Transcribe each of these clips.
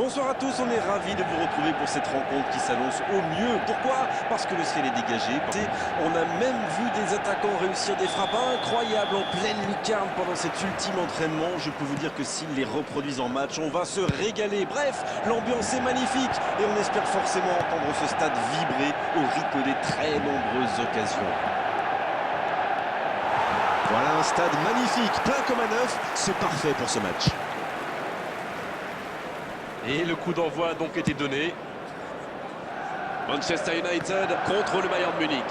Bonsoir à tous, on est ravis de vous retrouver pour cette rencontre qui s'annonce au mieux. Pourquoi? Parce que le ciel est dégagé. On a même vu des attaquants réussir des frappes incroyables en pleine lucarne pendant cet ultime entraînement. Je peux vous dire que s'ils les reproduisent en match, on va se régaler. Bref, l'ambiance est magnifique et on espère forcément entendre ce stade vibrer au rythme des très nombreuses occasions. Voilà un stade magnifique, plein comme à neuf, c'est parfait pour ce match. Et le coup d'envoi a donc été donné. Manchester United contre le Bayern Munich.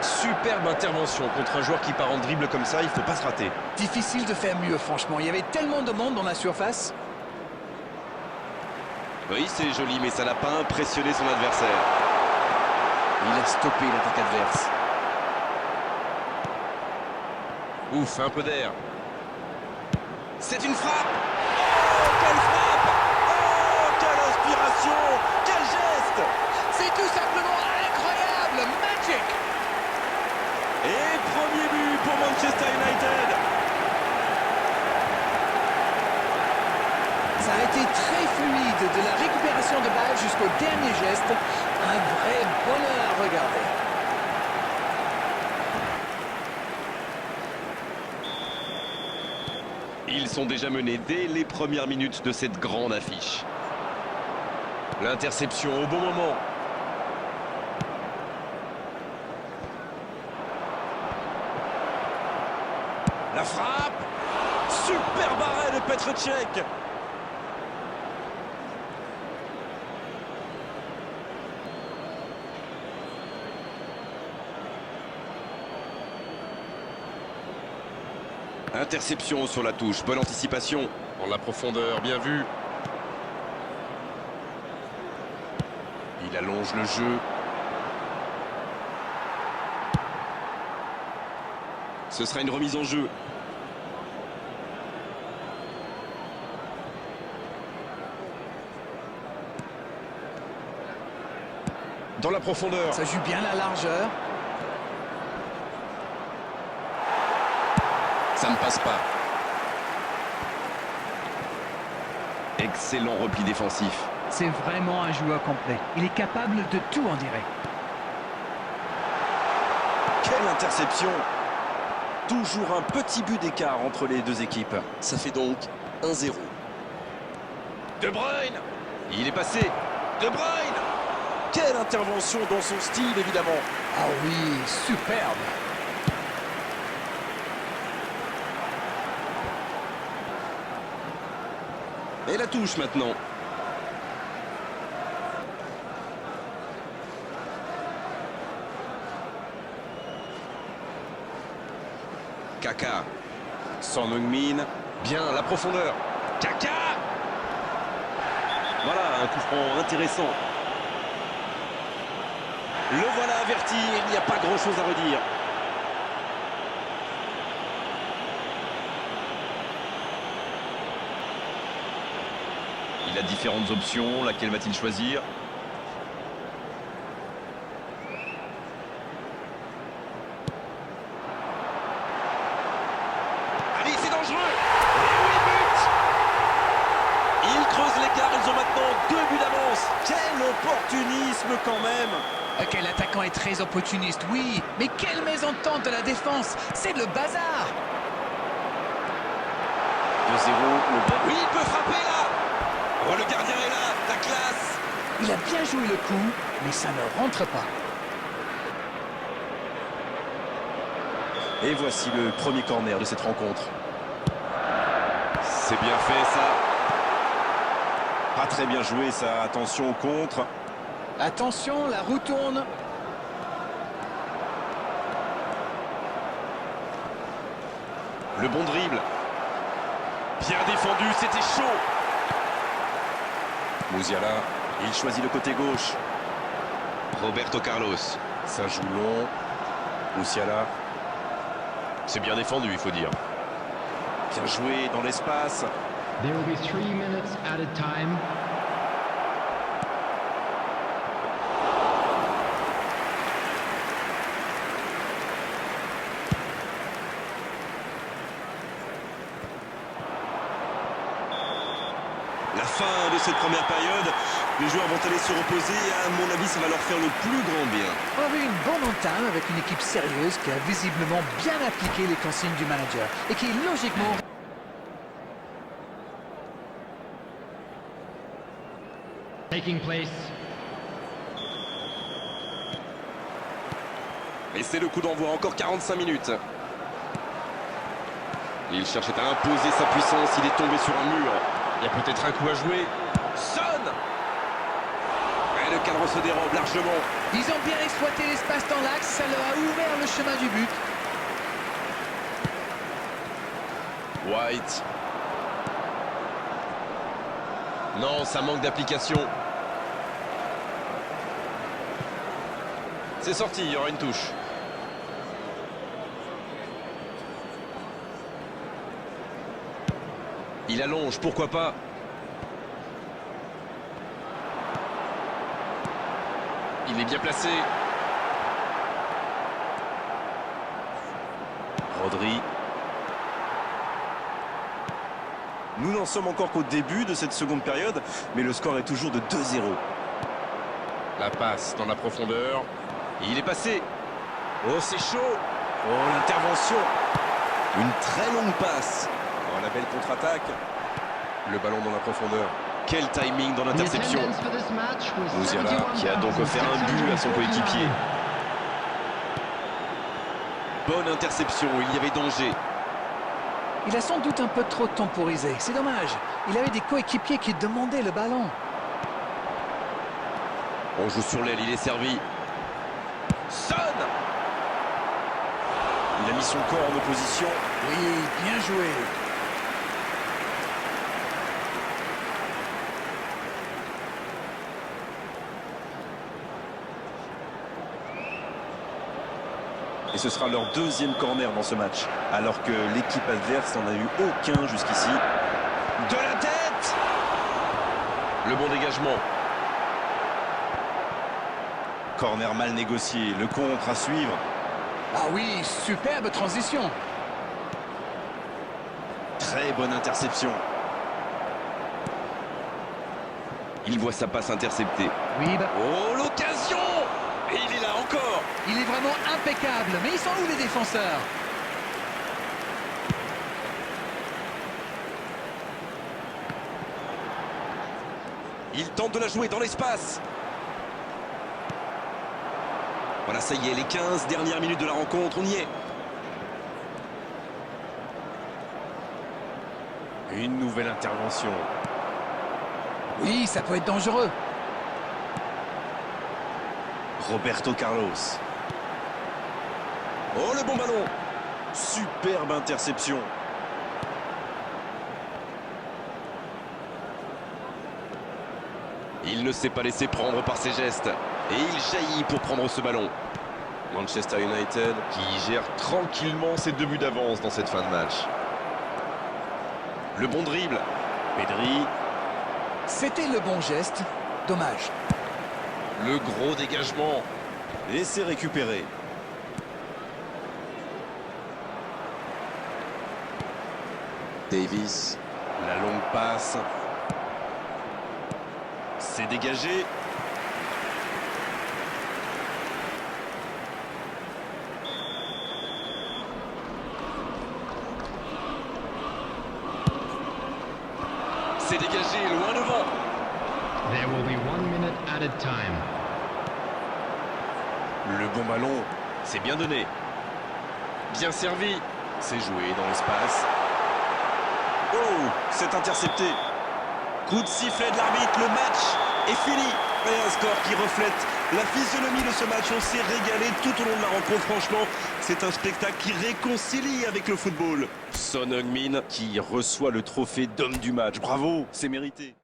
Superbe intervention contre un joueur qui part en dribble comme ça, il ne faut pas se rater. Difficile de faire mieux, franchement. Il y avait tellement de monde dans la surface. Oui, c'est joli, mais ça n'a pas impressionné son adversaire. Il a stoppé l'attaque adverse. Ouf, un peu d'air. C'est une frappe. Oh, quelle frappe! Oh, quelle inspiration! Quel geste! C'est tout simplement incroyable. Magic. Et premier but pour Manchester United. Ça a été très fluide, de la récupération de balle jusqu'au dernier geste. Un vrai bonheur à regarder. Ils sont déjà menés dès les premières minutes de cette grande affiche. L'interception au bon moment. La frappe. Super arrêt de Petr Cech. Interception sur la touche, bonne anticipation. Dans la profondeur, bien vu. Il allonge le jeu. Ce sera une remise en jeu. Dans la profondeur. Ça joue bien la largeur. Ça ne passe pas. Excellent repli défensif. C'est vraiment un joueur complet. Il est capable de tout en direct. Quelle interception! Toujours un petit but d'écart entre les deux équipes. Ça fait donc 1-0. De Bruyne! Il est passé. De Bruyne! Quelle intervention dans son style, évidemment. Ah oui, superbe. Et la touche maintenant. Kaka. Son Heung-min. Bien, la profondeur. Kaka. Voilà, un coup franc intéressant. Le voilà averti, il n'y a pas grand-chose à redire. Il a différentes options, laquelle va-t-il choisir? Allez, c'est dangereux! Et oui, but! Ils creusent l'écart, ils ont maintenant 2 buts d'avance. Quel opportunisme quand même! Ok, l'attaquant est très opportuniste, oui. Mais quelle mésentente de la défense. C'est le bazar. 2-0, le bon. Oui, il peut frapper là! Oh, le gardien est là, la classe! Il a bien joué le coup, mais ça ne rentre pas. Et voici le premier corner de cette rencontre. C'est bien fait ça. Pas très bien joué ça, attention au contre. Attention, la roue tourne. Le bon dribble. Bien défendu, c'était chaud. Musiala, il choisit le côté gauche. Roberto Carlos, ça joue long. Musiala. C'est bien défendu, il faut dire. Bien joué dans l'espace. There will be 3 minutes at a time. fin de cette première période. Les joueurs vont aller se reposer et à mon avis, ça va leur faire le plus grand bien. On a vu une bonne entame avec une équipe sérieuse qui a visiblement bien appliqué les consignes du manager et qui logiquement... Taking place. Et c'est le coup d'envoi, encore 45 minutes. Il cherchait à imposer sa puissance, il est tombé sur un mur. Il y a peut-être un coup à jouer. Son! Et le cadre se dérobe largement. Ils ont bien exploité l'espace dans l'axe, ça leur a ouvert le chemin du but. White. Non, ça manque d'application. C'est sorti, il y aura une touche. Il allonge, pourquoi pas. Il est bien placé. Rodri. Nous n'en sommes encore qu'au début de cette seconde période, mais le score est toujours de 2-0. La passe dans la profondeur. Il est passé. Oh, c'est chaud. Oh, l'intervention. Une très longue passe. Oh, la belle contre-attaque. Le ballon dans la profondeur. Quel timing dans l'interception. Musiala qui a donc offert un but à son coéquipier. Bonne interception, il y avait danger. Il a sans doute un peu trop temporisé, c'est dommage. Il avait des coéquipiers qui demandaient le ballon. On joue sur l'aile, il est servi. Son! Il a mis son corps en opposition. Oui, bien joué. Et ce sera leur deuxième corner dans ce match, alors que l'équipe adverse n'en a eu aucun jusqu'ici. De la tête! Le bon dégagement. Corner mal négocié, le contre à suivre. Ah oui, superbe transition. Très bonne interception. Il voit sa passe interceptée. Oui, bah... Oh, l'occasion! Et il est là encore. Il est vraiment impeccable, mais ils sont où les défenseurs? Il tente de la jouer dans l'espace. Voilà, ça y est, les 15 dernières minutes de la rencontre, on y est. Une nouvelle intervention. Oui, ça peut être dangereux. Roberto Carlos. Oh, le bon ballon. Superbe interception. Il ne s'est pas laissé prendre par ses gestes. Et il jaillit pour prendre ce ballon. Manchester United qui gère tranquillement ses 2 buts d'avance dans cette fin de match. Le bon dribble. Pedri. C'était le bon geste. Dommage. Le gros dégagement. Et c'est récupéré. Davis. La longue passe. C'est dégagé. C'est dégagé, loin devant. There will be 1 minute added time. Le bon ballon, c'est bien donné. Bien servi. C'est joué dans l'espace. Oh, c'est intercepté. Coup de sifflet de l'arbitre, le match est fini. Et un score qui reflète la physionomie de ce match. On s'est régalé tout au long de la rencontre. Franchement, c'est un spectacle qui réconcilie avec le football. Son Heung-min qui reçoit le trophée d'homme du match. Bravo, c'est mérité.